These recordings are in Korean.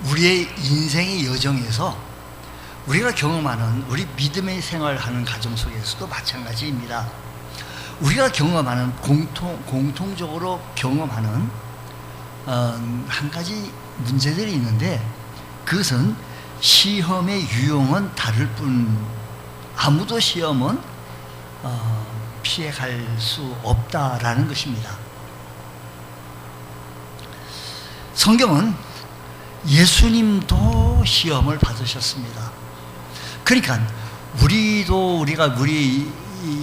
우리의 인생의 여정에서 우리가 경험하는 우리 믿음의 생활하는 가정 속에서도 마찬가지입니다. 우리가 경험하는 공통적으로 경험하는 한 가지 문제들이 있는데, 그것은 시험의 유형은 다를 뿐 아무도 시험은 피해갈 수 없다라는 것입니다. 성경은 예수님도 시험을 받으셨습니다. 그러니까 우리가 우리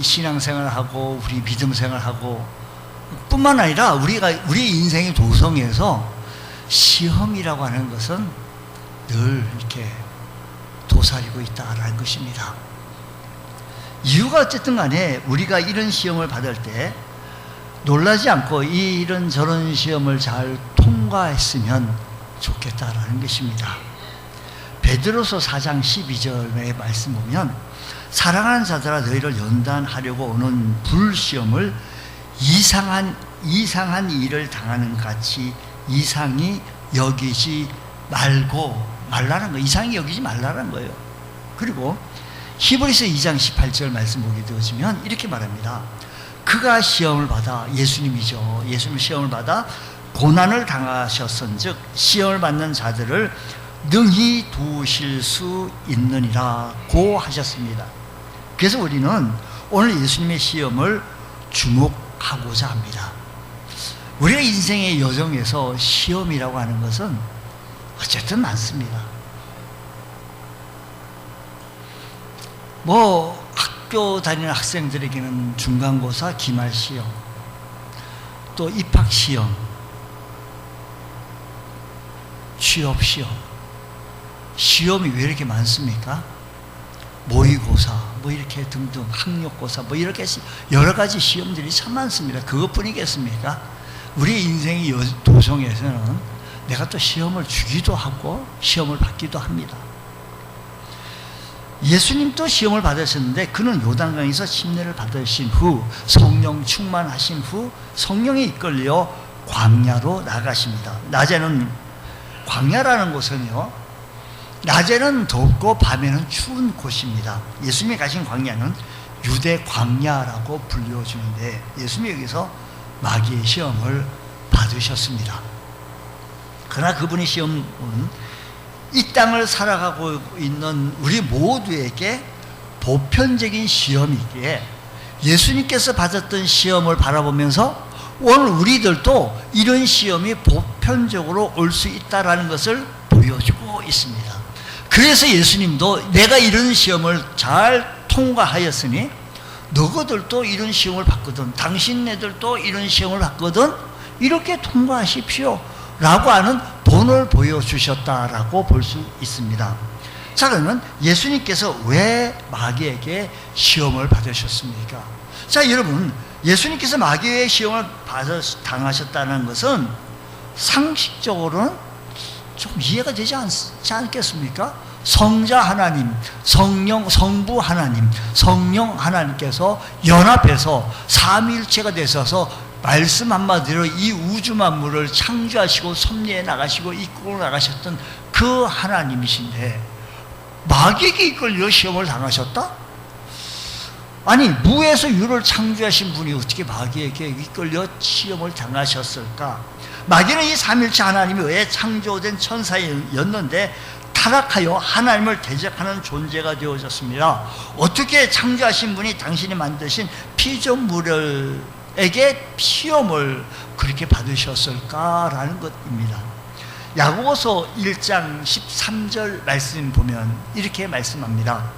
신앙생활하고 우리 믿음 생활하고 뿐만 아니라 우리 인생의 도성에서 시험이라고 하는 것은 늘 이렇게 도사리고 있다라는 것입니다. 이유가 어쨌든 간에 우리가 이런 시험을 받을 때 놀라지 않고 이런 저런 시험을 잘 통과했으면 좋겠다라는 것입니다. 베드로서 4장 12절의 말씀 보면, 사랑하는 자들아 너희를 연단하려고 오는 불시험을 이상한 일을 당하는 같이 이상히 여기지 말라는 거예요. 이상히 여기지 말라는 거예요. 그리고 히브리서 2장 18절 말씀 보게 되어지면 이렇게 말합니다. 그가 시험을 받아, 예수님이죠. 예수님 시험을 받아 고난을 당하셨은즉 시험을 받는 자들을 능히 도우실 수 있느니라고 하셨습니다. 그래서 우리는 오늘 예수님의 시험을 주목하고자 합니다. 우리가 인생의 여정에서 시험이라고 하는 것은 어쨌든 많습니다. 학교 다니는 학생들에게는 중간고사, 기말시험, 또 입학시험, 취업시험, 시험이 왜 이렇게 많습니까? 모의고사, 이렇게 등등, 학력고사, 이렇게 여러 가지 시험들이 참 많습니다. 그것뿐이겠습니까? 우리 인생의 도성에서는 내가 또 시험을 주기도 하고 시험을 받기도 합니다. 예수님도 시험을 받으셨는데, 그는 요단강에서 침례를 받으신 후 성령 충만하신 후 성령에 이끌려 광야로 나가십니다. 낮에는, 광야라는 곳은요, 낮에는 덥고 밤에는 추운 곳입니다. 예수님이 가신 광야는 유대 광야라고 불려주는데, 예수님이 여기서 마귀의 시험을 받으셨습니다. 그러나 그분의 시험은 이 땅을 살아가고 있는 우리 모두에게 보편적인 시험이기에, 예수님께서 받았던 시험을 바라보면서 오늘 우리들도 이런 시험이 보편적으로 올 수 있다는 것을 보여주고 있습니다. 그래서 예수님도 내가 이런 시험을 잘 통과하였으니 너희들도 이런 시험을 받거든, 당신네들도 이런 시험을 받거든, 이렇게 통과하십시오 라고 하는 본을 보여주셨다라고 볼 수 있습니다. 자, 그러면 예수님께서 왜 마귀에게 시험을 받으셨습니까? 자, 여러분, 예수님께서 마귀의 시험을 당하셨다는 것은 상식적으로는 좀 이해가 되지 않겠습니까? 성자 하나님, 성부 하나님, 성령 하나님께서 연합해서 삼위일체가 되셔서 말씀 한마디로 이 우주 만물을 창조하시고 섭리해 나가시고 이끌어 나가셨던 그 하나님이신데, 마귀에게 이끌려 시험을 당하셨다? 아니, 무에서 유를 창조하신 분이 어떻게 마귀에게 이끌려 시험을 당하셨을까? 마귀는 이 삼일체 하나님이 왜 창조된 천사였는데 타락하여 하나님을 대적하는 존재가 되어졌습니다. 어떻게 창조하신 분이 당신이 만드신 피조물에게 시험을 그렇게 받으셨을까라는 것입니다. 야고보서 1장 13절 말씀 보면 이렇게 말씀합니다.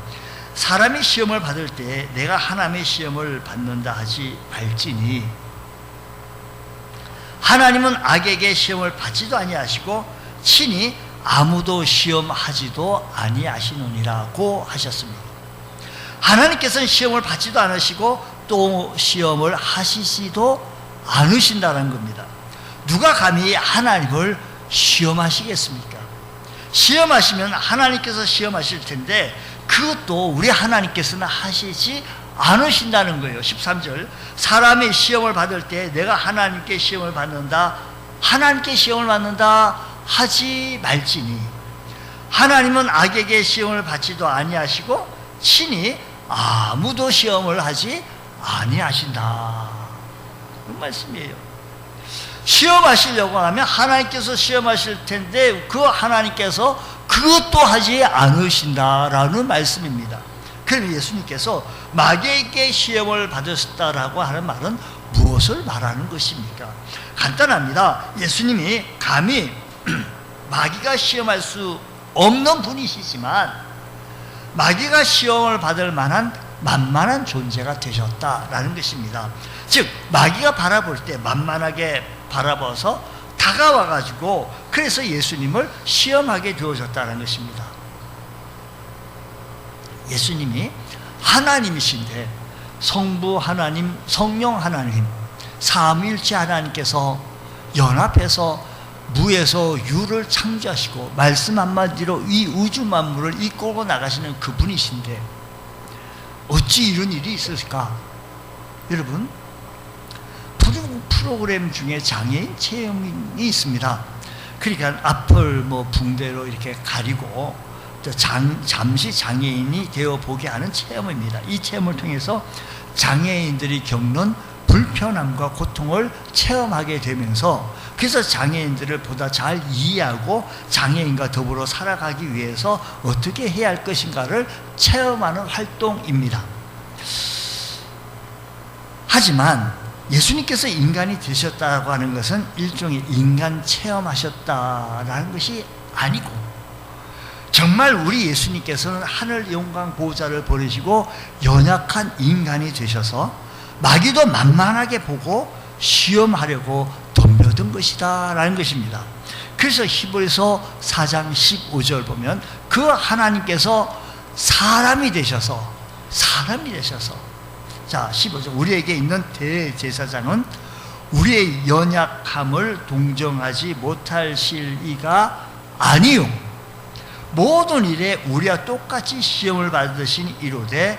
사람이 시험을 받을 때 내가 하나님의 시험을 받는다 하지 말지니 하나님은 악에게 시험을 받지도 아니하시고 친히 아무도 시험하지도 아니하시느니라고 하셨습니다. 하나님께서는 시험을 받지도 않으시고 또 시험을 하시지도 않으신다는 겁니다. 누가 감히 하나님을 시험하시겠습니까? 시험하시면 하나님께서 시험하실 텐데 그것도 우리 하나님께서는 하시지 않으신다는 거예요. 13절, 사람의 시험을 받을 때 내가 하나님께 시험을 받는다, 하나님께 시험을 받는다 하지 말지니 하나님은 악에게 시험을 받지도 아니하시고 친히 아무도 시험을 하지 아니하신다. 그 말씀이에요. 시험하시려고 하면 하나님께서 시험하실 텐데 그 하나님께서 그것도 하지 않으신다라는 말씀입니다. 그럼 예수님께서 마귀에게 시험을 받으셨다라고 하는 말은 무엇을 말하는 것입니까? 간단합니다. 예수님이 감히 마귀가 시험할 수 없는 분이시지만 마귀가 시험을 받을 만한 만만한 존재가 되셨다라는 것입니다. 즉 마귀가 바라볼 때 만만하게 바라봐서 다가와가지고 그래서 예수님을 시험하게 되어졌다는 것입니다. 예수님이 하나님이신데 성부 하나님, 성령 하나님, 삼위일체 하나님께서 연합해서 무에서 유를 창조하시고 말씀 한마디로 이 우주 만물을 이끌고 나가시는 그분이신데 어찌 이런 일이 있을까? 여러분, 프로그램 중에 장애인 체험이 있습니다. 그러니까 앞을 붕대로 이렇게 가리고 잠시 장애인이 되어 보게 하는 체험입니다. 이 체험을 통해서 장애인들이 겪는 불편함과 고통을 체험하게 되면서 그래서 장애인들을 보다 잘 이해하고 장애인과 더불어 살아가기 위해서 어떻게 해야 할 것인가를 체험하는 활동입니다. 하지만 예수님께서 인간이 되셨다고 하는 것은 일종의 인간 체험하셨다라는 것이 아니고 정말 우리 예수님께서는 하늘 영광 보좌를 버리시고 연약한 인간이 되셔서 마귀도 만만하게 보고 시험하려고 덤벼든 것이다 라는 것입니다. 그래서 히브리서 4장 15절 보면 그 하나님께서 사람이 되셔서 자 15절 우리에게 있는 대제사장은 우리의 연약함을 동정하지 못하실 이가 아니요 모든 일에 우리와 똑같이 시험을 받으신 이로되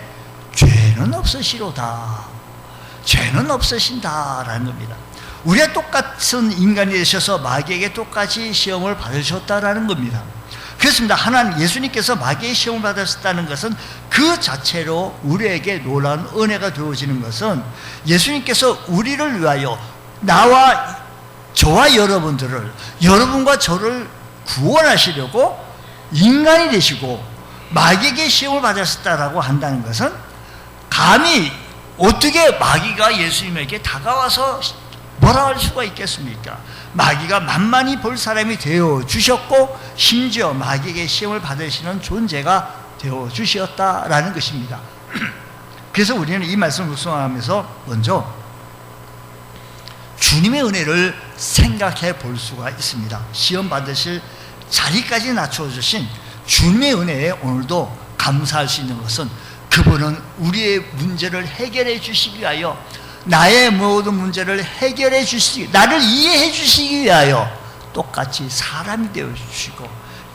죄는 없으시로다. 죄는 없으신다라는 겁니다. 우리와 똑같은 인간이 되셔서 마귀에게 똑같이 시험을 받으셨다라는 겁니다. 그렇습니다. 하나님 예수님께서 마귀의 시험을 받으셨다는 것은 그 자체로 우리에게 놀라운 은혜가 되어지는 것은 예수님께서 우리를 위하여 저와 여러분들을 여러분과 저를 구원하시려고 인간이 되시고 마귀에게 시험을 받으셨다라고 한다는 것은 감히 어떻게 마귀가 예수님에게 다가와서 뭐라 할 수가 있겠습니까? 마귀가 만만히 볼 사람이 되어 주셨고 심지어 마귀에게 시험을 받으시는 존재가 되어 주셨다라는 것입니다. 그래서 우리는 이 말씀을 묵상하면서 먼저 주님의 은혜를 생각해 볼 수가 있습니다. 시험 받으실 자리까지 낮춰주신 주님의 은혜에 오늘도 감사할 수 있는 것은 그분은 우리의 문제를 해결해 주시기 위하여 나의 모든 문제를 해결해 주시기 나를 이해해 주시기 위하여 똑같이 사람이 되어 주시고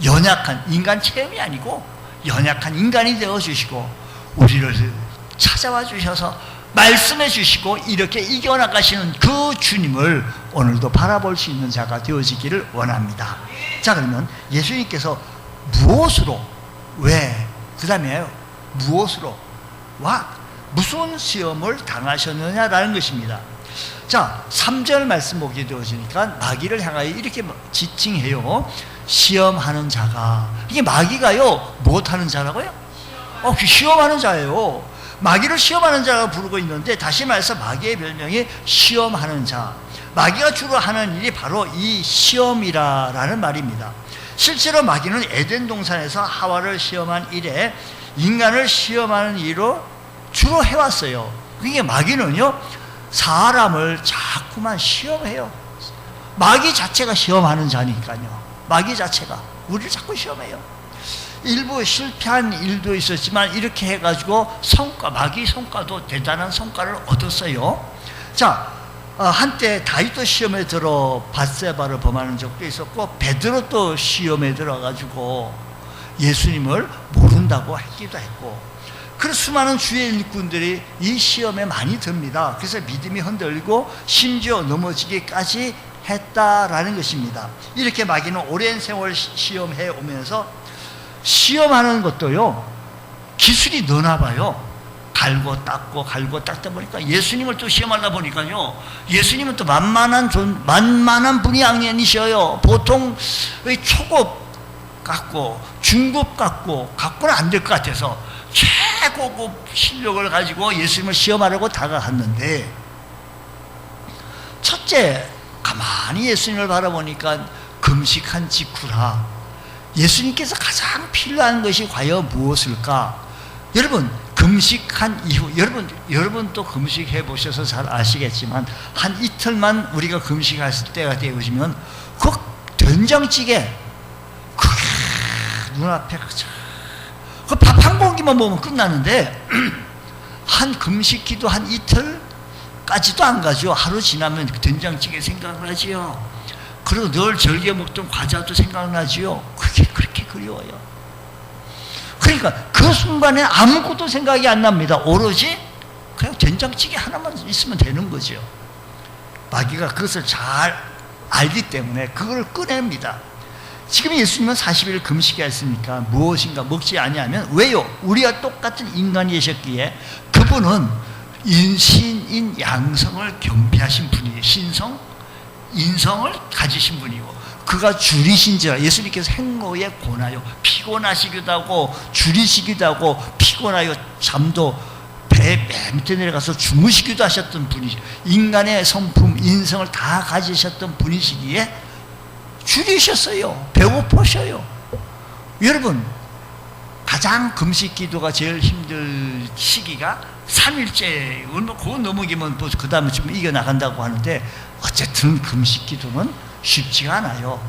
연약한 인간 체험이 아니고 연약한 인간이 되어 주시고 우리를 찾아와 주셔서 말씀해 주시고 이렇게 이겨나가시는 그 주님을 오늘도 바라볼 수 있는 자가 되어지기를 원합니다. 자 그러면 예수님께서 무엇으로 왜 그 다음에 무엇으로 무슨 시험을 당하셨느냐라는 것입니다. 자 3절 말씀 보게 되어지니까 마귀를 향하여 이렇게 지칭해요. 시험하는 자가 이게 마귀가요 무엇하는 자라고요? 시험하는 자예요. 마귀를 시험하는 자가 부르고 있는데 다시 말해서 마귀의 별명이 시험하는 자. 마귀가 주로 하는 일이 바로 이 시험이라는 말입니다. 실제로 마귀는 에덴 동산에서 하와를 시험한 이래 인간을 시험하는 일로 주로 해왔어요. 그게 마귀는요 사람을 자꾸만 시험해요. 마귀 자체가 시험하는 자니까요. 마귀 자체가 우리를 자꾸 시험해요. 일부 실패한 일도 있었지만 이렇게 해가지고 마귀 성과도 대단한 성과를 얻었어요. 자 한때 다윗도 시험에 들어 밧세바를 범하는 적도 있었고 베드로도 시험에 들어가지고 예수님을 모른다고 했기도 했고 그래서 수많은 주의 일꾼들이 이 시험에 많이 듭니다. 그래서 믿음이 흔들리고 심지어 넘어지기까지 했다라는 것입니다. 이렇게 마귀는 오랜 세월 시험해 오면서 시험하는 것도요, 기술이 너나 봐요. 갈고 닦고 갈고 닦다 보니까 예수님을 또 시험하다 보니까요, 예수님은 또 만만한 분이 아니셔요. 보통 초급 같고 중급 갖고는 안 될 것 같아서 최고급 실력을 가지고 예수님을 시험하려고 다가갔는데, 첫째, 가만히 예수님을 바라보니까 금식한 직후라 예수님께서 가장 필요한 것이 과연 무엇일까? 여러분, 금식한 이후, 여러분 또 금식해 보셔서 잘 아시겠지만, 한 이틀만 우리가 금식했을 때가 되어지면 그 된장찌개 그게 눈앞에 그 밥 한 공기만 먹으면 끝나는데, 한 금식 기도 한 이틀까지도 안 가죠. 하루 지나면 된장찌개 생각나지요. 그리고 늘 즐겨 먹던 과자도 생각나지요. 그게 그렇게 그리워요. 그러니까 그 순간에 아무것도 생각이 안 납니다. 오로지 그냥 된장찌개 하나만 있으면 되는 거죠. 마귀가 그것을 잘 알기 때문에 그걸 꺼냅니다. 지금 예수님은 40일 금식했으니까 무엇인가 먹지 아니하면, 왜요? 우리와 똑같은 인간이셨기에 그분은 인신인 양성을 겸비하신 분이에요. 인성을 가지신 분이고, 그가 줄이신지라 예수님께서 행로에 권하여 피곤하시기도 하고 줄이시기도 하고 피곤하여 잠도 배 밑에 내려가서 주무시기도 하셨던 분이죠. 인간의 성품 인성을 다 가지셨던 분이시기에 줄이셨어요. 배고프셔요. 여러분, 가장 금식 기도가 제일 힘들 시기가 3일째, 그거 넘어기면 그 다음에 좀 이겨나간다고 하는데, 어쨌든 금식 기도는 쉽지가 않아요.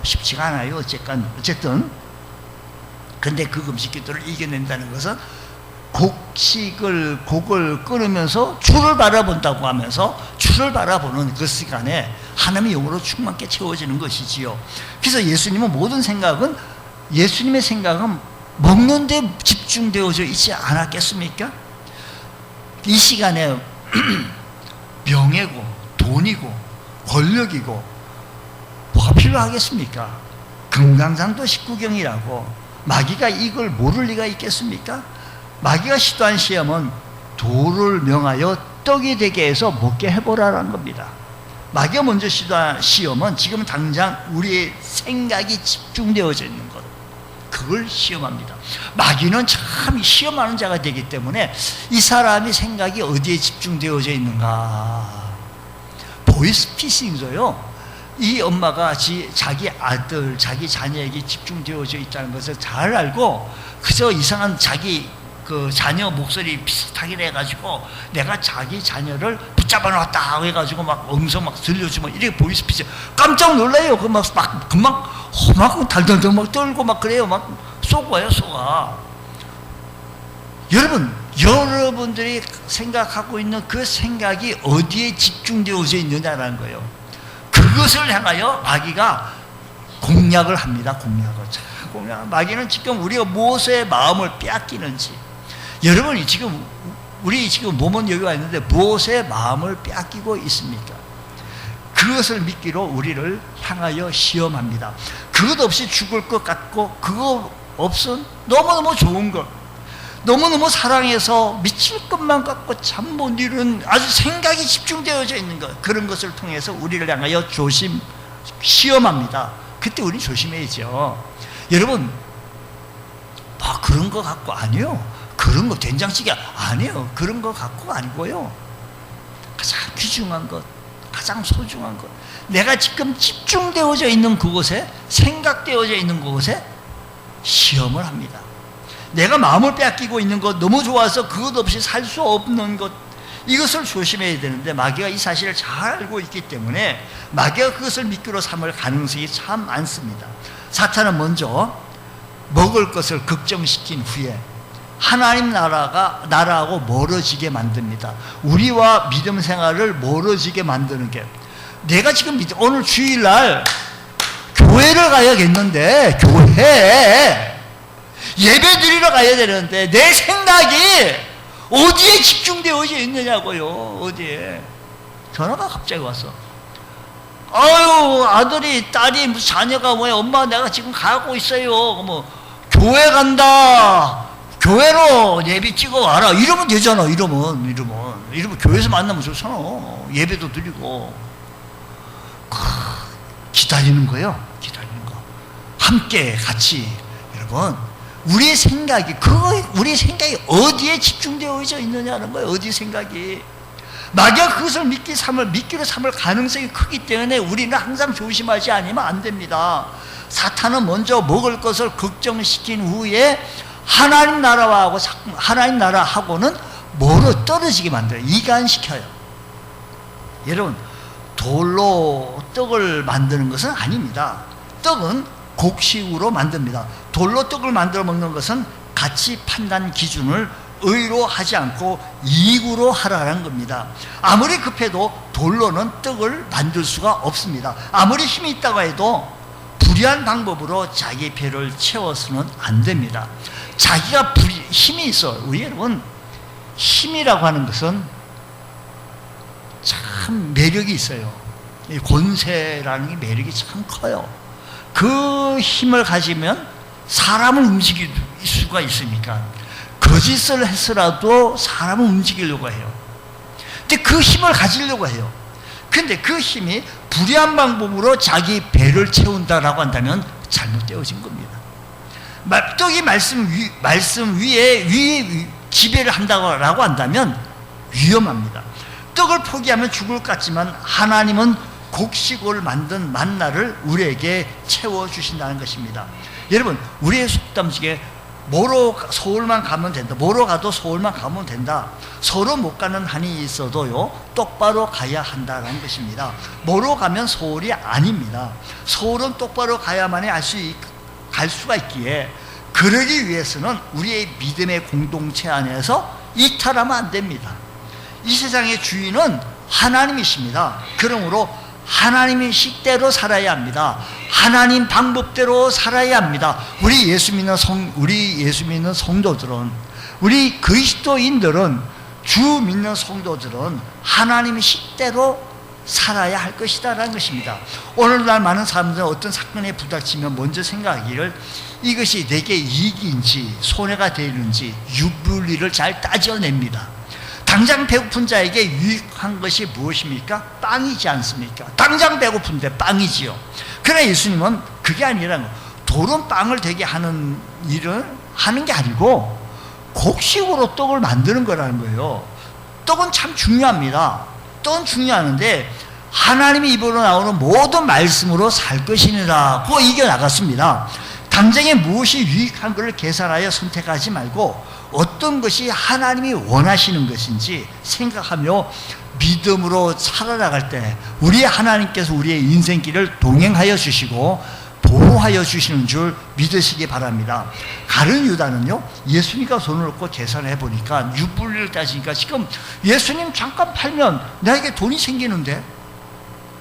어쨌든. 근데 그 금식 기도를 이겨낸다는 것은 곡을 끊으면서 주를 바라본다고 하면서 주를 바라보는 그 시간에 하나님의 영으로 충만케 채워지는 것이지요. 그래서 예수님의 생각은 먹는 데 집중되어져 있지 않았겠습니까? 이 시간에 명예고 돈이고 권력이고 뭐가 필요하겠습니까? 금강산도 19경이라고 마귀가 이걸 모를 리가 있겠습니까? 마귀가 시도한 시험은 돌을 명하여 떡이 되게 해서 먹게 해보라는 겁니다. 마귀가 먼저 시도한 시험은 지금 당장 우리의 생각이 집중되어져 있는 것, 그걸 시험합니다. 마귀는 참 시험하는 자가 되기 때문에 이 사람이 생각이 어디에 집중되어져 있는가, 보이스피싱도요, 이 엄마가 자기 아들, 자기 자녀에게 집중되어져 있다는 것을 잘 알고 그저 이상한 자기 그 자녀 목소리 비슷하게 해가지고 내가 자기 자녀를 붙잡아 놨다 해가지고 막 음성 막 들려주면 이렇게 보이스피싱, 깜짝 놀라요. 그 막 금방 막 달달달 막 떨고 막 그래요. 막 쏘고요, 쏘가. 여러분들이 생각하고 있는 그 생각이 어디에 집중되어져 있느냐라는 거예요. 그것을 향하여 마귀가 공략을 합니다. 마귀는 지금 우리가 무엇에 마음을 빼앗기는지, 여러분이 우리 지금 몸은 여기 와 있는데 무엇에 마음을 빼앗기고 있습니까? 그것을 믿기로 우리를 향하여 시험합니다. 그것 없이 죽을 것 같고, 그거 없은 너무너무 좋은 것, 너무너무 사랑해서 미칠 것만 같고 참 못 이루는 아주 생각이 집중되어져 있는 것, 그런 것을 통해서 우리를 향하여 시험합니다. 그때 우리 조심해야죠. 여러분, 그런 거 갖고 아니요. 그런 거 된장찌개 아니에요. 그런 거 갖고 아니고요. 가장 귀중한 것, 가장 소중한 것, 내가 지금 집중되어져 있는 그곳에, 생각되어져 있는 그곳에 시험을 합니다. 내가 마음을 빼앗기고 있는 것, 너무 좋아서 그것 없이 살 수 없는 것, 이것을 조심해야 되는데 마귀가 이 사실을 잘 알고 있기 때문에 마귀가 그것을 미끼로 삼을 가능성이 참 많습니다. 사탄은 먼저 먹을 것을 걱정시킨 후에 하나님 나라하고 멀어지게 만듭니다. 우리와 믿음 생활을 멀어지게 만드는 게, 내가 지금 오늘 주일날 교회를 가야겠는데, 교회 예배 드리러 가야 되는데 내 생각이 어디에 집중되어져 있느냐고요. 어디에. 전화가 갑자기 왔어. 아유, 아들이, 딸이, 무슨 자녀가 뭐야, 엄마 내가 지금 가고 있어요. 뭐, 교회 간다. 교회로 예배 찍어 와라. 이러면 되잖아. 이러면 교회에서 만나면 좋잖아. 예배도 드리고. 기다리는 거예요. 기다리는 거. 함께 같이. 여러분, 우리의 생각이 어디에 집중되어 있느냐는 거예요. 어디 생각이. 만약 그것을 미끼로 삼을 가능성이 크기 때문에 우리는 항상 조심하지 않으면 안 됩니다. 사탄은 먼저 먹을 것을 걱정시킨 후에 하나님 나라하고는 멀어 떨어지게 만들어요. 이간시켜요. 여러분, 돌로 떡을 만드는 것은 아닙니다. 떡은 곡식으로 만듭니다. 돌로 떡을 만들어 먹는 것은 가치 판단 기준을 의로 하지 않고 이익으로 하라는 겁니다. 아무리 급해도 돌로는 떡을 만들 수가 없습니다. 아무리 힘이 있다고 해도 불의한 방법으로 자기 배를 채워서는 안 됩니다. 자기가 힘이 있어. 우리 여러분, 힘이라고 하는 것은 참 매력이 있어요. 권세라는 게 매력이 참 커요. 그 힘을 가지면 사람을 움직일 수가 있으니까 거짓을 해서라도 사람을 움직이려고 해요. 근데 그 힘을 가지려고 해요. 근데 그 힘이 불의한 방법으로 자기 배를 채운다라고 한다면 잘못되어진 겁니다. 떡이 말씀 위에 지배를 한다고 한다면 위험합니다. 떡을 포기하면 죽을 것 같지만 하나님은 곡식을 만든 만나를 우리에게 채워주신다는 것입니다. 여러분, 우리의 속담 중에 서울만 가면 된다. 뭐로 가도 서울만 가면 된다. 서로 못 가는 한이 있어도요, 똑바로 가야 한다는 것입니다. 뭐로 가면 서울이 아닙니다. 서울은 똑바로 가야만이 갈 수가 있기에, 그러기 위해서는 우리의 믿음의 공동체 안에서 이탈하면 안 됩니다. 이 세상의 주인은 하나님이십니다. 그러므로 하나님의 식대로 살아야 합니다. 하나님 방법대로 살아야 합니다. 우리 예수 믿는 성도들은, 우리 그리스도인들은, 주 믿는 성도들은 하나님의 식대로 살아야 할 것이다라는 것입니다. 오늘날 많은 사람들은 어떤 사건에 부닥치면 먼저 생각하기를 이것이 내게 이익인지 손해가 되는지 유불리를 잘 따져냅니다. 당장 배고픈 자에게 유익한 것이 무엇입니까? 빵이지 않습니까? 당장 배고픈데 빵이지요. 그러나 예수님은 그게 아니라는 거예요. 돌은 빵을 되게 하는 일을 하는 게 아니고 곡식으로 떡을 만드는 거라는 거예요. 떡은 참 중요합니다. 떡은 중요하는데 하나님의 입으로 나오는 모든 말씀으로 살 것이니라고 이겨나갔습니다. 당장에 무엇이 유익한 것을 계산하여 선택하지 말고 어떤 것이 하나님이 원하시는 것인지 생각하며 믿음으로 살아나갈 때 우리 하나님께서 우리의 인생길을 동행하여 주시고 보호하여 주시는 줄 믿으시기 바랍니다. 가룟 유다는요, 예수님과 손을 얹고 계산해 보니까 유불리를 따지니까 지금 예수님 잠깐 팔면 나에게 돈이 생기는데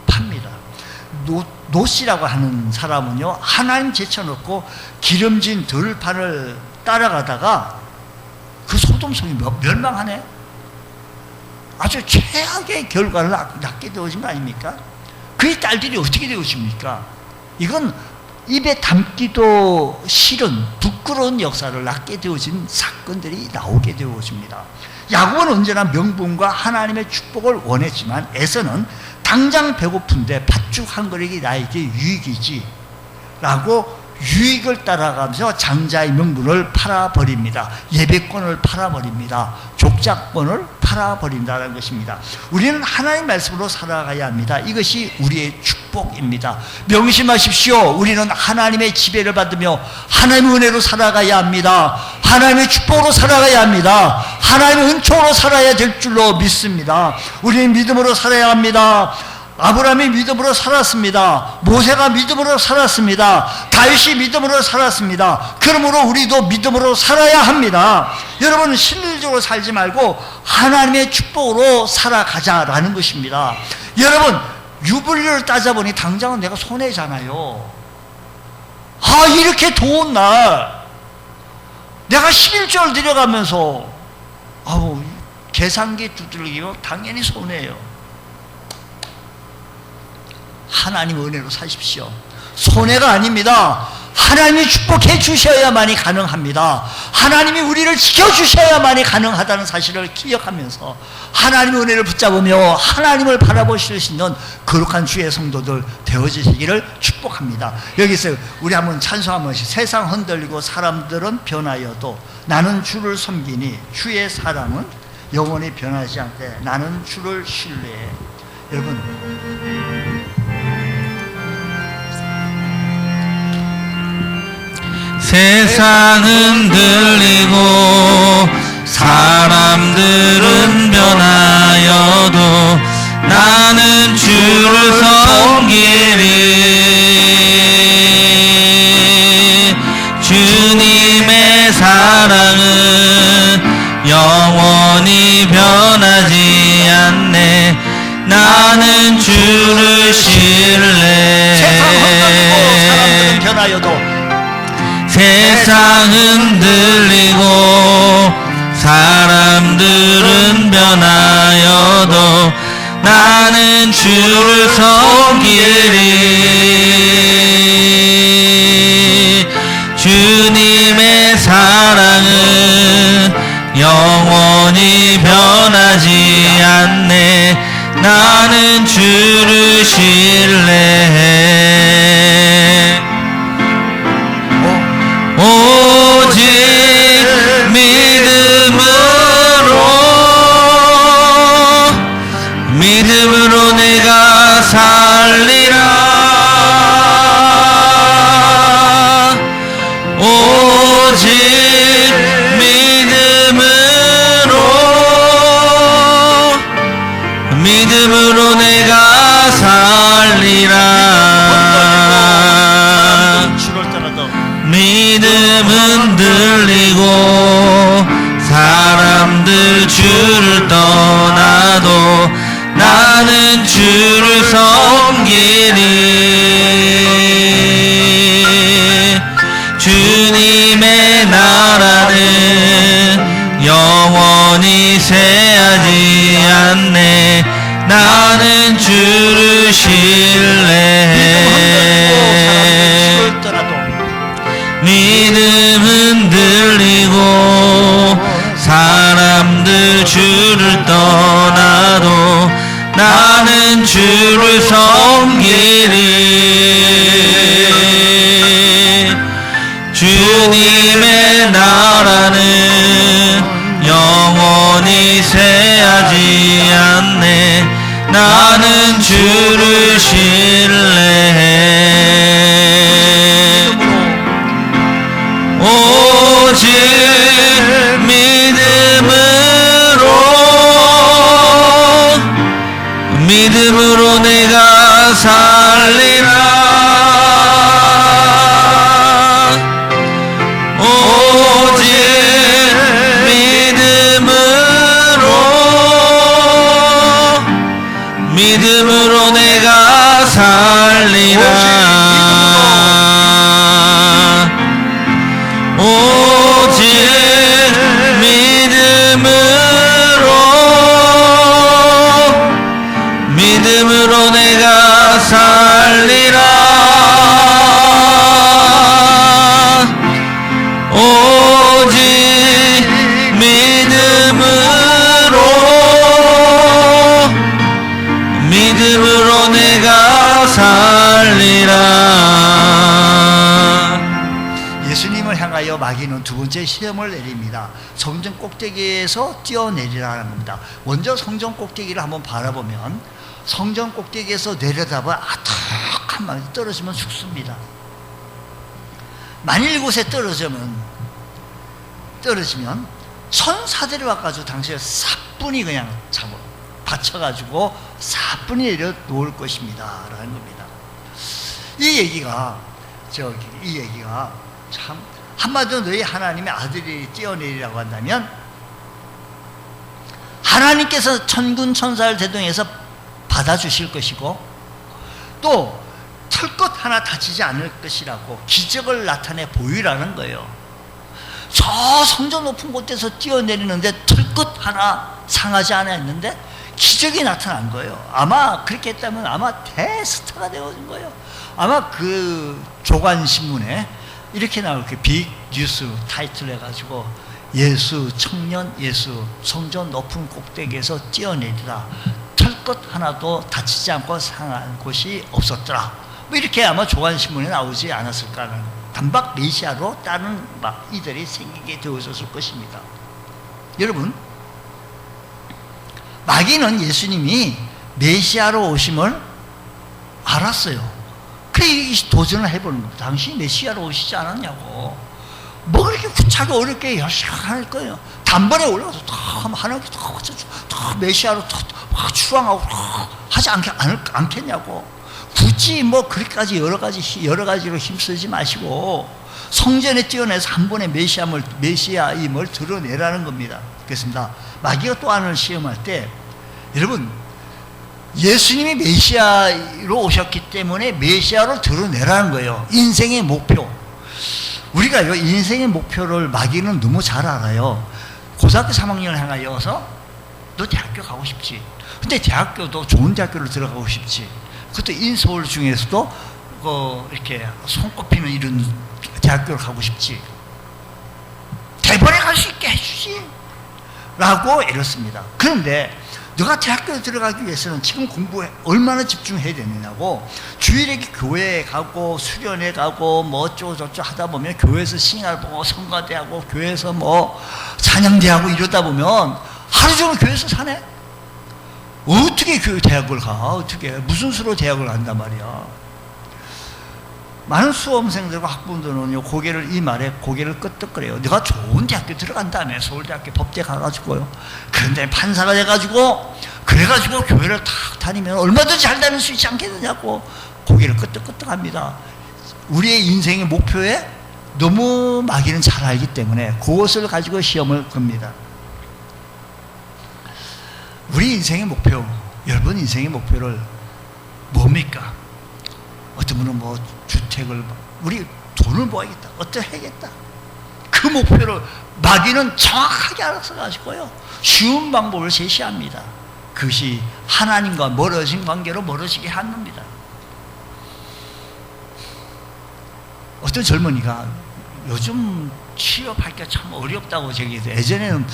팝니다. 노씨라고 하는 사람은요, 하나님 제쳐놓고 기름진 들판을 따라가다가 그 소돔성이 멸망하네. 아주 최악의 결과를 낳게 되어진 거 아닙니까? 그의 딸들이 어떻게 되어집니까? 이건 입에 담기도 싫은 부끄러운 역사를 낳게 되어진 사건들이 나오게 되어집니다. 야곱은 언제나 명분과 하나님의 축복을 원했지만 에서는 당장 배고픈데 팥죽 한 그릇이 나에게 유익이지 라고 유익을 따라가면서 장자의 명분을 팔아버립니다. 예배권을 팔아버립니다. 족자권을 팔아버린다는 것입니다. 우리는 하나님 말씀으로 살아가야 합니다. 이것이 우리의 축복입니다. 명심하십시오. 우리는 하나님의 지배를 받으며 하나님의 은혜로 살아가야 합니다. 하나님의 축복으로 살아가야 합니다. 하나님의 은총으로 살아야 될 줄로 믿습니다. 우리는 믿음으로 살아야 합니다. 아브라함이 믿음으로 살았습니다. 모세가 믿음으로 살았습니다. 다윗이 믿음으로 살았습니다. 그러므로 우리도 믿음으로 살아야 합니다. 여러분, 실질적으로 살지 말고 하나님의 축복으로 살아가자라는 것입니다. 여러분, 유불리를 따져보니 당장은 내가 손해잖아요. 이렇게 좋은 날 내가 11조를 들여가면서 계산기 두들기면 당연히 손해예요. 하나님 은혜로 사십시오. 손해가 아닙니다. 하나님이 축복해 주셔야만이 가능합니다. 하나님이 우리를 지켜주셔야만이 가능하다는 사실을 기억하면서 하나님의 은혜를 붙잡으며 하나님을 바라보실 수 있는 거룩한 주의 성도들 되어지시기를 축복합니다. 여기서 우리 한번 찬송 한 번씩. 세상 흔들리고 사람들은 변하여도 나는 주를 섬기니 주의 사랑은 영원히 변하지 않되 나는 주를 신뢰해. 여러분, 세상은 들리고 사람들은 변하여도 나는 주를 섬기리. 주님의 사랑은 영원히 변하지 않네. 나는 주를 신뢰해. 사람들은 변하여도 세상은 들리고 사람들은 변하여도 나는 주를 섬기리. 주님의 사랑은 영원히 변하지 않네. 나는 주를 신뢰해. 오직 믿음으로 내가 살리라. 오직 믿음으로 내가 살리라. 믿음은 들리고 사람들 주를 떠나도 나는 주를 섬기리. 주님의 나라는 영원히 새하지 않네. 나는 주를 신뢰해. 믿음은 들리고 사람들 주를 떠나도 나는 주를 섬기리. 주님의 나라는 영원히 새하지 않네. 나는 주를 신뢰해. 오직 믿음으로 내가 살리라. 오직 믿음으로 내가 살리라. 오직 믿음으로 내가 살리라. 오직 믿음으로 내가 살리라. 예수님을 향하여 마귀는 두 번째 시험을 내립니다. 성전 꼭대기에서 뛰어내리라는 겁니다. 먼저 성전 꼭대기를 한번 바라보면 성전 꼭대기에서 내려다봐 아득한 마음이 떨어지면 죽습니다. 만일 이곳에 떨어지면 천사들이 와가지고 당시에 사뿐히 그냥 잡아 받쳐가지고 사뿐히 내려 놓을 것입니다 라는 겁니다. 이 얘기가 참 한마디로 너희 하나님의 아들이 뛰어내리라고 한다면 하나님께서 천군 천사를 대동해서 받아주실 것이고 또 털것 하나 다치지 않을 것이라고 기적을 나타내 보이라는 거예요. 저 성전 높은 곳에서 뛰어내리는데 털것 하나 상하지 않아 있는데 기적이 나타난 거예요. 아마 그렇게 했다면 아마 대스타가 되어진 거예요. 아마 그 조간신문에 이렇게 나올 그 빅 뉴스 타이틀 해가지고 예수 청년 예수 성전 높은 꼭대기에서 뛰어내리라 털 것 하나도 다치지 않고 상한 곳이 없었더라. 뭐 이렇게 아마 조간신문에 나오지 않았을까라는 단박 메시아로 다른 막 이들이 생기게 되어졌을 것입니다. 여러분, 마귀는 예수님이 메시아로 오심을 알았어요. 그래서 도전을 해보는 겁니다. 당신이 메시아로 오시지 않았냐고. 뭐 그렇게 구차하게 어렵게 열심히 할 거예요. 단번에 올라가서 다 하나님께 다 메시아로 막 추앙하고 하지 않겠냐고. 굳이 뭐 그렇게까지 여러 가지로 힘쓰지 마시고 성전에 뛰어내서 한 번에 메시아임을 드러내라는 겁니다. 그렇습니다. 마귀가 또 하나를 시험할 때, 여러분, 예수님이 메시아로 오셨기 때문에 메시아로 드러내라는 거예요. 인생의 목표. 우리가요, 인생의 목표를 마귀는 너무 잘 알아요. 고등학교 3학년을 향하여서 너 대학교 가고 싶지. 근데 대학교도 좋은 대학교를 들어가고 싶지. 그것도 인서울 중에서도 이렇게 손꼽히는 이런 대학교를 가고 싶지. 대번에 갈 수 있게 해주지. 라고 이렇습니다. 그런데 너가 대학교에 들어가기 위해서는 지금 공부에 얼마나 집중해야 되느냐고. 주일에 교회에 가고 수련회 가고 뭐 어쩌고저쩌고 하다 보면 교회에서 신앙을 보고 성가대하고 교회에서 뭐 찬양대하고 이러다 보면 하루 종일 교회에서 사네. 어떻게 대학을 가? 어떻게 무슨 수로 대학을 간단 말이야. 많은 수험생들과 학부모들은요, 이 말에 고개를 끄덕거려요. 내가 좋은 대학교 들어간다며. 서울대학교 법대 가가지고요. 그런데 판사가 돼가지고, 그래가지고 교회를 탁 다니면 얼마든지 잘 다닐 수 있지 않겠느냐고 고개를 끄덕끄덕 합니다. 우리의 인생의 목표에 너무 마귀는 잘 알기 때문에 그것을 가지고 시험을 겁니다. 우리 인생의 목표, 여러분 인생의 목표를 뭡니까? 어떤 분은 뭐 주택을, 우리 돈을 모아야겠다, 어떻게 해야겠다. 그 목표를 마귀는 정확하게 알아서 가지고요, 쉬운 방법을 제시합니다. 그것이 하나님과 멀어진 관계로 멀어지게 하는 겁니다. 어떤 젊은이가 요즘 취업하기가 참 어렵다고 얘기해서, 예전에는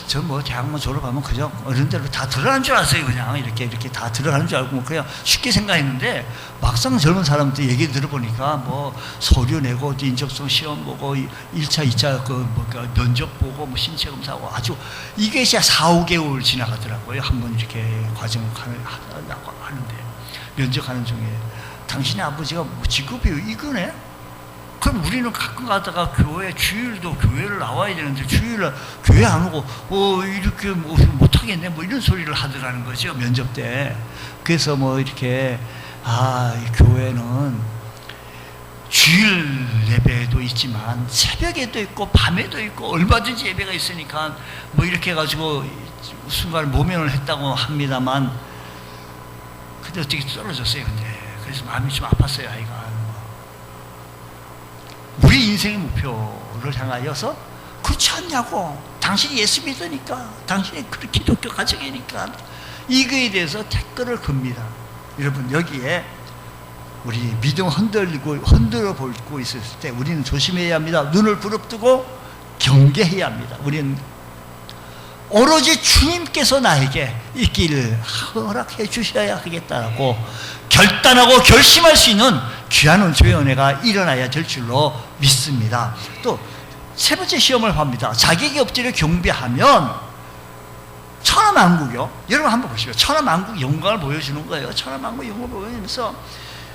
저 뭐 대학만 졸업하면 그냥 어른대로 다 들어가는 줄 알았어요. 그냥 이렇게 다 들어가는 줄 알고 그냥 쉽게 생각했는데, 막상 젊은 사람들 얘기 들어보니까 뭐 서류 내고 인적성 시험 보고 1차, 2차 면접 보고 뭐 신체 검사하고 아주 이게 진짜 4, 5개월 지나가더라고요. 한번 이렇게 과정을 하는데, 면접하는 중에 당신의 아버지가 뭐 직업이 이거네? 그럼 우리는 가끔 가다가 주일도 교회를 나와야 되는데 주일날 교회 안 오고 이렇게 뭐 못하겠네 뭐 이런 소리를 하더라는 거죠, 면접 때. 그래서 뭐 이렇게 이 교회는 주일 예배도 있지만 새벽에도 있고 밤에도 있고 얼마든지 예배가 있으니까 뭐 이렇게 해가지고 순간 모면을 했다고 합니다만, 근데 어떻게 떨어졌어요. 근데 그래서 마음이 좀 아팠어요, 아이가. 우리 인생의 목표를 향하여서 그렇지 않냐고. 당신이 예수 믿으니까, 당신이 그렇게 기독교 가정이니까, 이거에 대해서 댓글을 겁니다. 여러분, 여기에 우리 믿음 흔들어 보고 있을 때 우리는 조심해야 합니다. 눈을 부릅뜨고 경계해야 합니다. 우리는 오로지 주님께서 나에게 이 길을 허락해 주셔야 하겠다라고 결단하고 결심할 수 있는 귀한 은총의 은혜가 일어나야 될 줄로 믿습니다. 또 세 번째 시험을 합니다. 자기에게 엎드려 경배하면 천하만국이요. 여러분 한번 보시죠. 천하만국 영광을 보여주는 거예요. 천하만국 영광을 보여주면서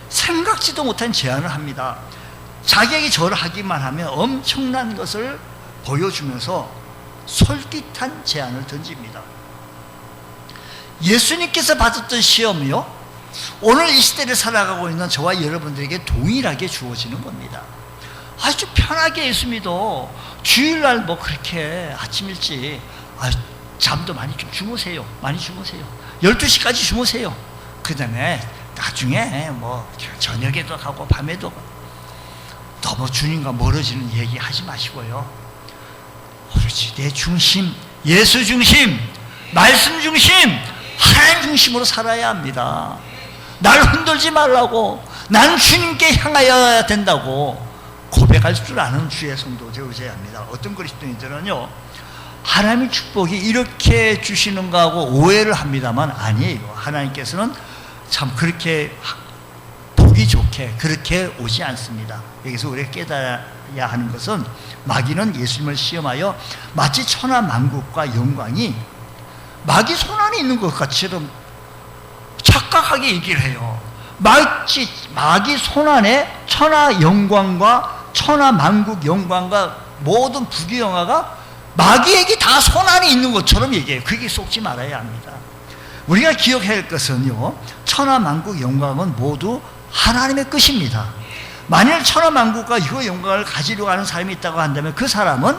생각지도 못한 제안을 합니다. 자기에게 절을 하기만 하면 엄청난 것을 보여주면서 솔깃한 제안을 던집니다. 예수님께서 받았던 시험이요, 오늘 이 시대를 살아가고 있는 저와 여러분들에게 동일하게 주어지는 겁니다. 아주 편하게 예수 믿어. 주일날 뭐 그렇게 아침 일찍 잠도 많이 좀 주무세요. 많이 주무세요. 12시까지 주무세요. 그 다음에 나중에 뭐 저녁에도 가고 밤에도 너무 주님과 멀어지는 얘기 하지 마시고요, 오로지 내 중심, 예수 중심, 말씀 중심, 하나님 중심으로 살아야 합니다. 날 흔들지 말라고, 나는 주님께 향하여야 된다고 고백할 줄 아는 주의 성도 되어야 합니다. 어떤 그리스도인들은요, 하나님의 축복이 이렇게 주시는 거하고 오해를 합니다만 아니에요. 하나님께서는 참 그렇게 보기 좋게 그렇게 오지 않습니다. 여기서 우리가 깨달아야 하는 것은 마귀는 예수님을 시험하여 마치 천하만국과 영광이 마귀 손안에 있는 것처럼 착각하게 얘기를 해요. 마치 마귀 손안에 천하 영광과 천하만국 영광과 모든 부귀영화가 마귀에게 다 손안에 있는 것처럼 얘기해요. 그게 속지 말아야 합니다. 우리가 기억해야 할 것은요, 천하만국 영광은 모두 하나님의 것입니다. 만일 천하만국과 그 영광을 가지려고 하는 사람이 있다고 한다면 그 사람은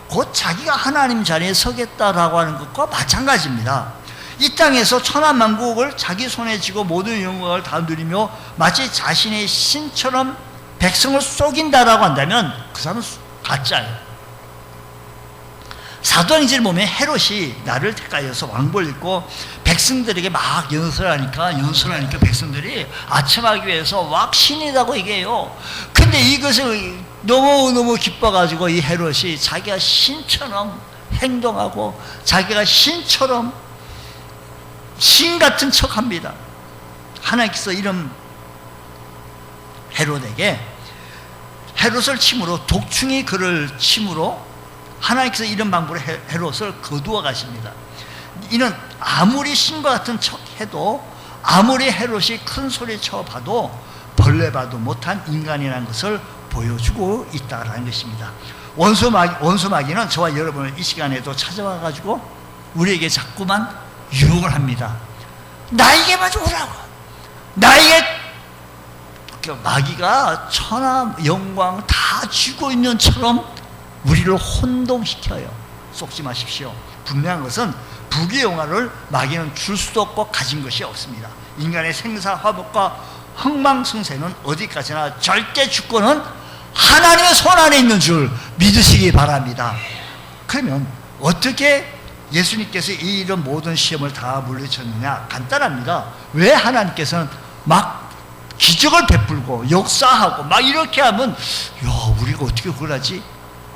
곧 자기가 하나님 자리에 서겠다라고 하는 것과 마찬가지입니다. 이 땅에서 천하만국을 자기 손에 쥐고 모든 영광을 다 누리며 마치 자신의 신처럼 백성을 속인다라고 한다면 그 사람은 가짜예요. 사도행전을 보면 헤롯이 나를 택하여서 왕벌 입고 백성들에게 막 연설하니까 백성들이 아첨하기 위해서 막 신이라고 얘기해요. 근데 이것을 너무너무 기뻐가지고 이 헤롯이 자기가 신처럼 행동하고 자기가 신처럼 신 같은 척합니다. 하나님께서 이런 헤롯에게 헤롯을 침으로, 독충이 그를 침으로 하나님께서 이런 방법으로 헤롯을 거두어 가십니다. 이는 아무리 신과 같은 척해도, 아무리 헤롯이 큰 소리 쳐봐도 벌레 봐도 못한 인간이라는 것을 보여주고 있다라는 것입니다. 원수마귀는 저와 여러분을 이 시간에도 찾아와 가지고 우리에게 자꾸만 유혹을 합니다. 나에게만 오라고. 나에게. 마귀가 천하 영광 다 쥐고 있는 처럼 우리를 혼동시켜요. 속지 마십시오. 분명한 것은 부귀영화를 마귀는 줄 수도 없고 가진 것이 없습니다. 인간의 생사화복과 흥망성쇠는 어디까지나 절대 주권은 하나님의 손 안에 있는 줄 믿으시기 바랍니다. 그러면 어떻게 예수님께서 이런 모든 시험을 다 물리쳤느냐? 간단합니다. 왜 하나님께서는 막 기적을 베풀고 역사하고 막 이렇게 하면 우리가 어떻게 그걸 하지?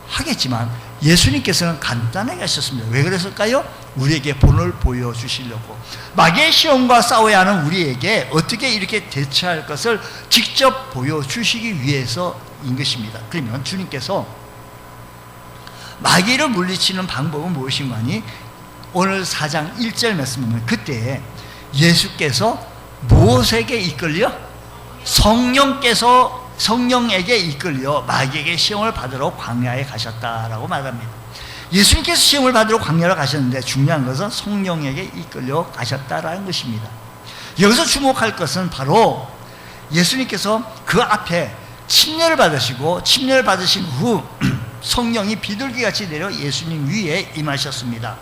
하겠지만 예수님께서는 간단하게 하셨습니다. 왜 그랬을까요? 우리에게 본을 보여주시려고. 마귀의 시험과 싸워야 하는 우리에게 어떻게 이렇게 대처할 것을 직접 보여주시기 위해서인 것입니다. 그러면 주님께서 마귀를 물리치는 방법은 무엇인가 하니 오늘 4장 1절 말씀 보면 그때 예수께서 무엇에게 이끌려? 성령에게 이끌려 마귀에게 시험을 받으러 광야에 가셨다라고 말합니다. 예수님께서 시험을 받으러 광야로 가셨는데 중요한 것은 성령에게 이끌려 가셨다라는 것입니다. 여기서 주목할 것은 바로 예수님께서 그 앞에 침례를 받으시고 침례를 받으신 후 성령이 비둘기같이 내려 예수님 위에 임하셨습니다.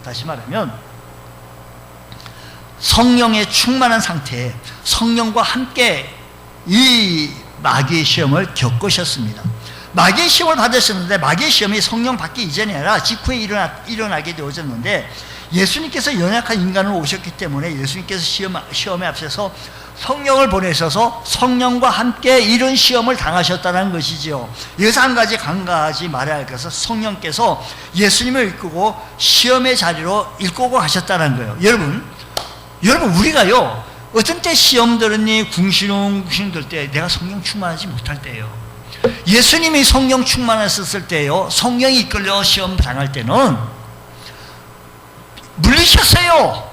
다시 말하면 성령에 충만한 상태에 성령과 함께 이 마귀의 시험을 겪으셨습니다. 마귀의 시험을 받으셨는데 마귀의 시험이 성령 받기 이전이 아니라 직후에 일어나게 되어졌는데 예수님께서 연약한 인간으로 오셨기 때문에 예수님께서 시험에 앞서서 성령을 보내셔서 성령과 함께 이런 시험을 당하셨다는 것이지요. 여기서 한 가지 간과하지 말아야 할 것은 성령께서 예수님을 이끌고 시험의 자리로 이끌고 가셨다는 거예요. 여러분 우리가요 어떤 때 시험 들으니 궁시렁궁시렁 들 때 내가 성령 충만하지 못할 때예요. 예수님이 성령 충만하셨을 때요 성령이 이끌려 시험 당할 때는 물리셨어요.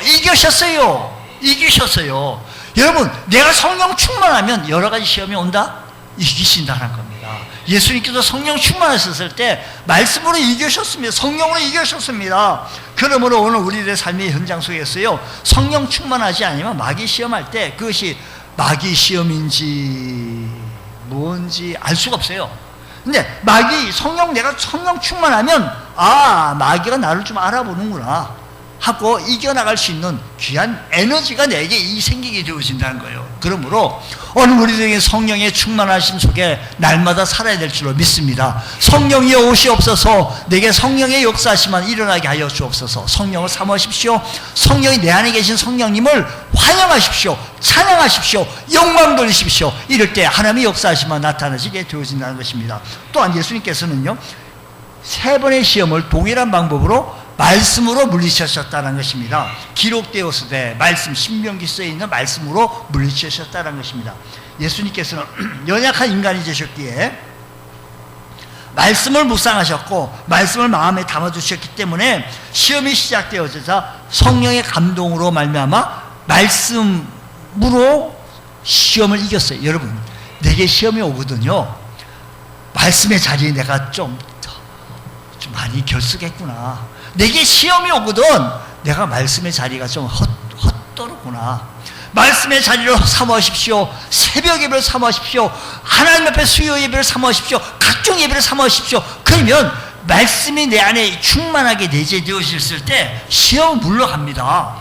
이기셨어요. 여러분 이기셔서요. 여러분 내가 성령 충만하면 여러 가지 시험이 온다? 이기신다는 겁니다. 예수님께서 성령 충만하셨을 때 말씀으로 이기셨습니다. 성령으로 이기셨습니다. 그러므로 오늘 우리들의 삶의 현장 속에서요 성령 충만하지 않으면 마귀 시험할 때 그것이 마귀 시험인지 뭔지 알 수가 없어요. 근데 내가 성령 충만하면 마귀가 나를 좀 알아보는구나. 하고 이겨나갈 수 있는 귀한 에너지가 내게 생기게 되어진다는 거예요. 그러므로 오늘 우리들에게 성령의 충만하심 속에 날마다 살아야 될 줄로 믿습니다. 성령이 오시옵소서. 내게 성령의 역사하심만 일어나게 하여 주옵소서. 성령을 사모하십시오. 성령이 내 안에 계신 성령님을 환영하십시오. 찬양하십시오. 영광 돌리십시오. 이럴 때 하나님의 역사하심만 나타나시게 되어진다는 것입니다. 또한 예수님께서는요, 3번의 시험을 동일한 방법으로 말씀으로 물리치셨다는 것입니다. 기록되었으되 말씀, 신명기 쓰여 있는 말씀으로 물리치셨다는 것입니다. 예수님께서는 연약한 인간이 되셨기에 말씀을 묵상하셨고 말씀을 마음에 담아두셨기 때문에 시험이 시작되어져서 성령의 감동으로 말미암아 말씀으로 시험을 이겼어요. 여러분, 내게 시험이 오거든요. 말씀의 자리에 내가 좀 많이 결석했구나. 내게 시험이 오거든 내가 말씀의 자리가 좀 헛되었구나. 말씀의 자리로 삼으십시오. 새벽 예배를 삼으십시오. 하나님 앞에 수요 예배를 삼으십시오. 각종 예배를 삼으십시오. 그러면 말씀이 내 안에 충만하게 내재되어졌을 때 시험은 물러갑니다.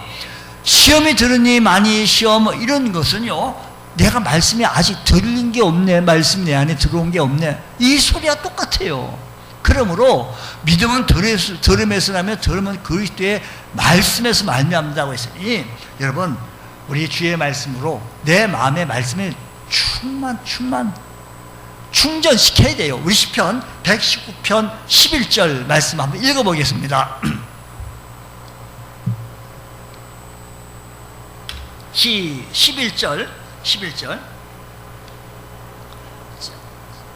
시험이 들으니 많이 시험, 이런 것은요, 내가 말씀이 아직 들린 게 없네, 말씀 내 안에 들어온 게 없네, 이 소리와 똑같아요. 그러므로 믿음은 들음에서 나며 들음은 그리스도의 말씀에서 말미암는다고 했으니, 여러분, 우리 주의 말씀으로 내 마음의 말씀을 충전시켜야 돼요. 우리 시편 119편 11절 말씀 한번 읽어보겠습니다. 11절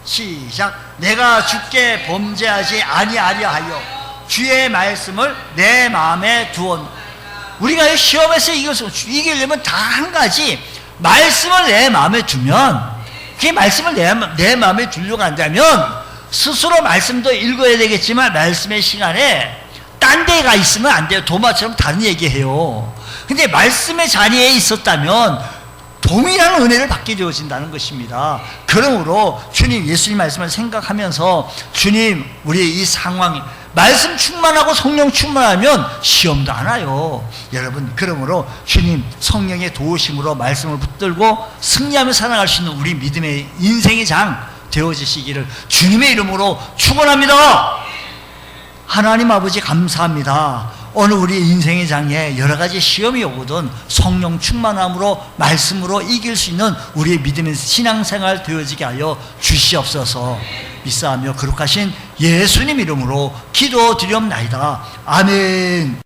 시작. 내가 주께 범죄하지 아니하려 하여 주의 말씀을 내 마음에 두온. 우리가 시험에서 이기려면 다 한 가지, 말씀을 내 마음에 두면, 그 말씀을 내 마음에 두려고 한다면 스스로 말씀도 읽어야 되겠지만 말씀의 시간에 딴 데가 있으면 안 돼요. 도마처럼 다른 얘기해요. 근데 말씀의 자리에 있었다면 동일한 은혜를 받게 되어진다는 것입니다. 그러므로 주님, 예수님 말씀을 생각하면서, 주님, 우리의 이 상황이 말씀 충만하고 성령 충만하면 시험도 안 와요. 여러분, 그러므로 주님 성령의 도우심으로 말씀을 붙들고 승리하며 살아갈 수 있는 우리 믿음의 인생의 장 되어지시기를 주님의 이름으로 축원합니다. 하나님 아버지, 감사합니다. 오늘 우리 인생의 장에 여러 가지 시험이 오거든 성령 충만함으로 말씀으로 이길 수 있는 우리의 믿음의 신앙생활 되어지게 하여 주시옵소서. 믿사하며 거룩하신 예수님 이름으로 기도드리옵나이다. 아멘.